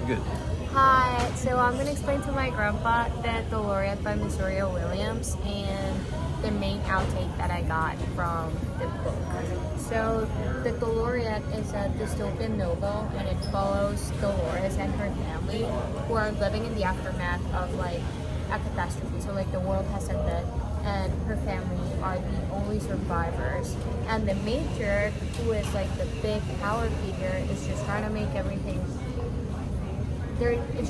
Good. Hi, so I'm going to explain to my grandpa the Laureate by Missouri Williams and the main outtake that I got from the book. So the Laureate is a dystopian novel and it follows Dolores and her family who are living in the aftermath of like a catastrophe. So like the world has ended and her family are the only survivors. And the major, who is like the big power figure, is just trying to make everything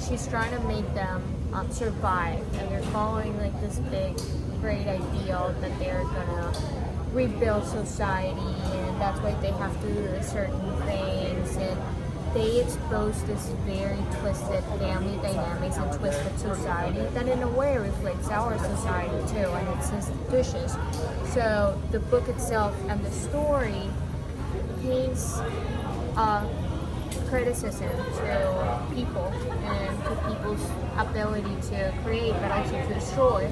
she's trying to make them survive, and they're following like this big, great ideal that they're gonna rebuild society, and that's why they have to do certain things, and they expose this very twisted family dynamics and twisted society that in a way reflects our society too and its institutions. So the book itself and the story paints criticism to people and to people's ability to create but also to destroy.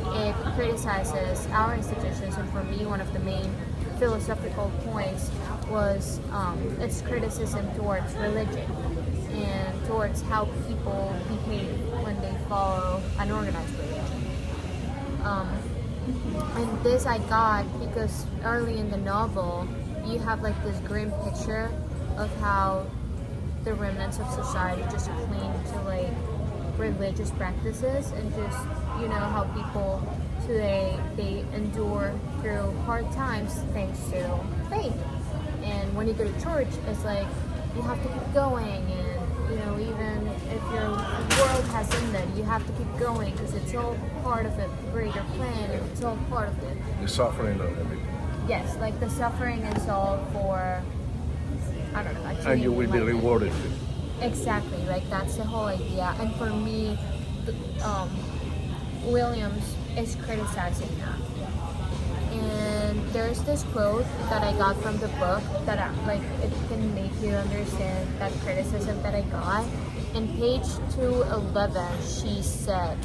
It criticizes our institutions, and for me one of the main philosophical points was its criticism towards religion and towards how people behave when they follow an organized religion. And this I got because early in the novel you have like this grim picture of how the remnants of society just cling to like religious practices, and just how people today they endure through hard times thanks to faith. And when you go to church, it's like you have to keep going, and even if your world has ended, you have to keep going because it's all part of a greater plan, and it's all part of it. The suffering of everything. Yes, like the suffering is all for, I don't know, actually. And you will be rewarded. Exactly, like that's the whole idea. And for me, Williams is criticizing that. And there's this quote that I got from the book that it can make you understand that criticism that I got. In page 211, she said,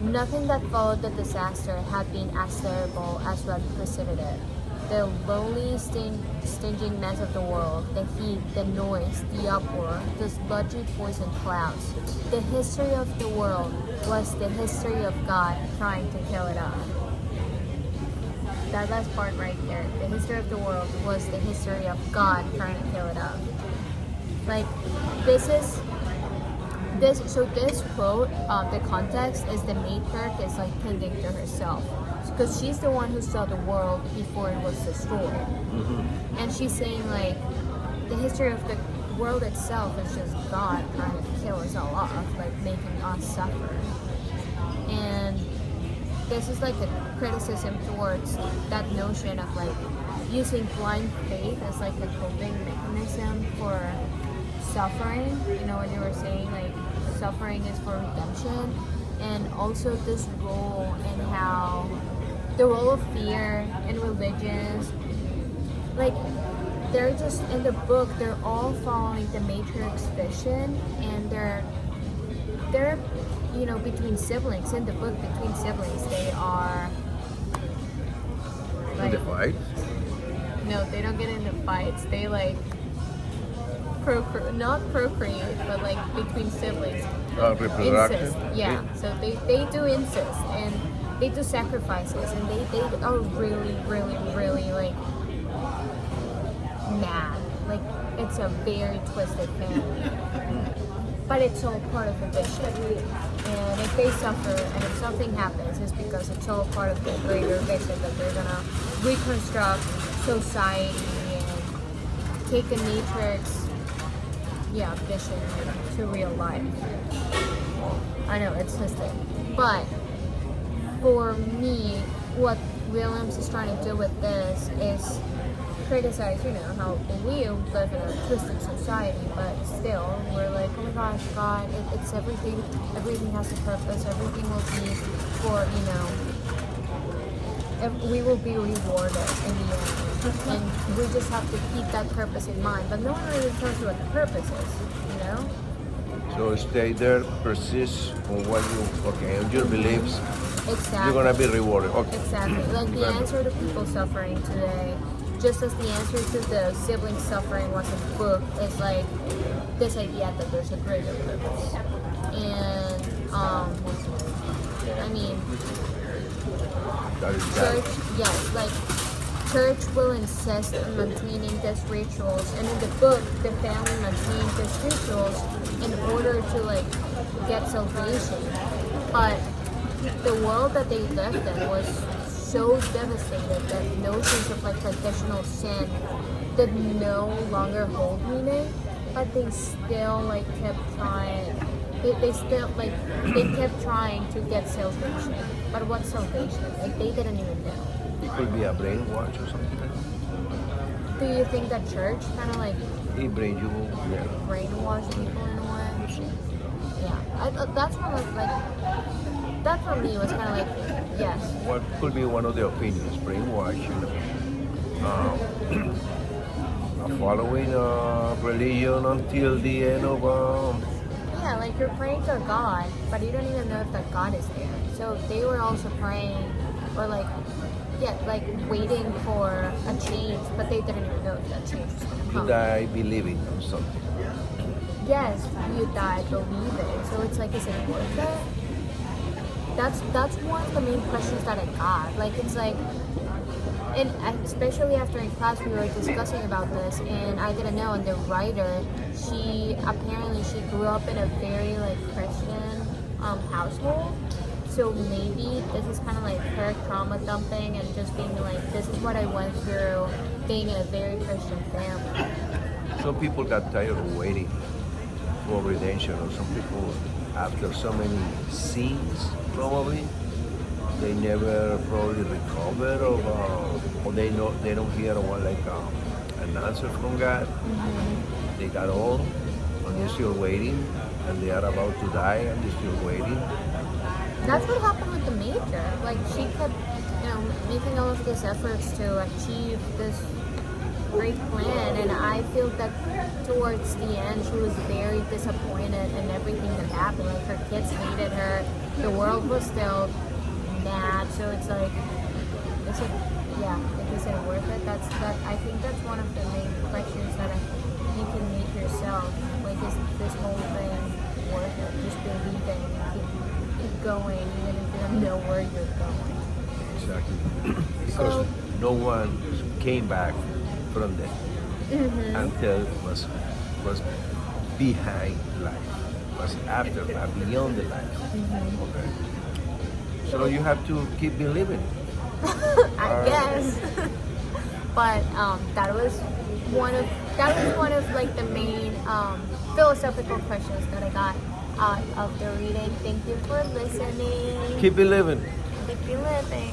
"Nothing that followed the disaster had been as terrible as what preceded it. The lonely, stinging mess of the world, the heat, the noise, the uproar, the sludgy poison clouds. The history of the world was the history of God trying to kill it off." That last part right there, the history of the world was the history of God trying to kill it off. Like, this quote, the context is the matriarch is like tending to herself, because she's the one who saw the world before it was destroyed. Mm-hmm. And she's saying like the history of the world itself is just God trying to kill us all off, like making us suffer. And this is like a criticism towards that notion of like using blind faith as like a coping mechanism for suffering. When you were saying like suffering is for redemption, and also this role in how the role of fear in religions, like they're just in the book, they're all following the matriarch's vision, and they're between siblings. In the book, between siblings, they are like, in the fight? No, they don't get into fights. They like not procreate, but like between siblings. Reproduction? Incest. Yeah. So they do incest, and they do sacrifices, and they are really, really, really like mad. Like it's a very twisted family. But it's all part of the vision. And if they suffer and if something happens, it's because it's all part of the greater vision that they're gonna reconstruct society and take the matrix vision to real life. I know, it's twisted. But for me, what Williams is trying to do with this is criticize, how we live in a twisted society, but still, we're like, oh my gosh, God, it's everything has a purpose, everything will be for, we will be rewarded in the end. And we just have to keep that purpose in mind. But no one really tells you what the purpose is, So stay there, persist on on your beliefs. Exactly. You're gonna be rewarded. Okay. Exactly. Like the answer to people suffering today just as the answer to the sibling suffering was a book, it's like this idea that there's a greater purpose. And I mean, That is church, that. yes, like church will insist on maintaining these rituals, and in the book, the family maintained these rituals in order to like get salvation. But the world that they lived in was so devastated that notions of like traditional sin did no longer hold meaning, but they still like kept trying. They still like they kept trying to get salvation. But what salvation? Like they didn't even know. It could be a brainwash or something like that. Do you think that church kind of like It brings you, yeah. brainwash people in a way? Yeah, that's what like that for me was kind of like yes. What could be one of the opinions, brainwash, following religion until the end of Yeah, like you're praying to God, but you don't even know if that God is there. So they were also praying, or like, yeah, like waiting for a change, but they didn't even know if that change was going to you come. die believing in something. Yes, you die believing. So it's like, is it worth it? That's one of the main questions that I got. Like it's like, and especially after in class we were discussing about this, and I didn't know. And the writer, she grew up in a very like Christian household. So maybe this is kind of like her trauma dumping and just being like, this is what I went through being in a very Christian family. Some people got tired of waiting for redemption, or some people, after so many sins, probably, they never probably recover, or they don't hear one like an answer from God. Mm-hmm. They got old, and they're still waiting, and they are about to die, and they're still waiting. That's what happened with the major. Like she kept, making all of these efforts to achieve this great plan, and I feel that towards the end she was very disappointed in everything that happened. Like her kids hated her, the world was still mad. So it's like, yeah, like is it worth it? I think that's one of the main questions that you can make yourself. Like, is this whole thing worth it? Just believing and keep going, even if you don't know where you're going. Exactly. Because no one came back from that until it was behind life, was after life, beyond the life. Okay. So you have to keep believing. I guess. But that was one of like the main philosophical questions that I got out of the reading. Thank you for listening. Keep believing. Keep living.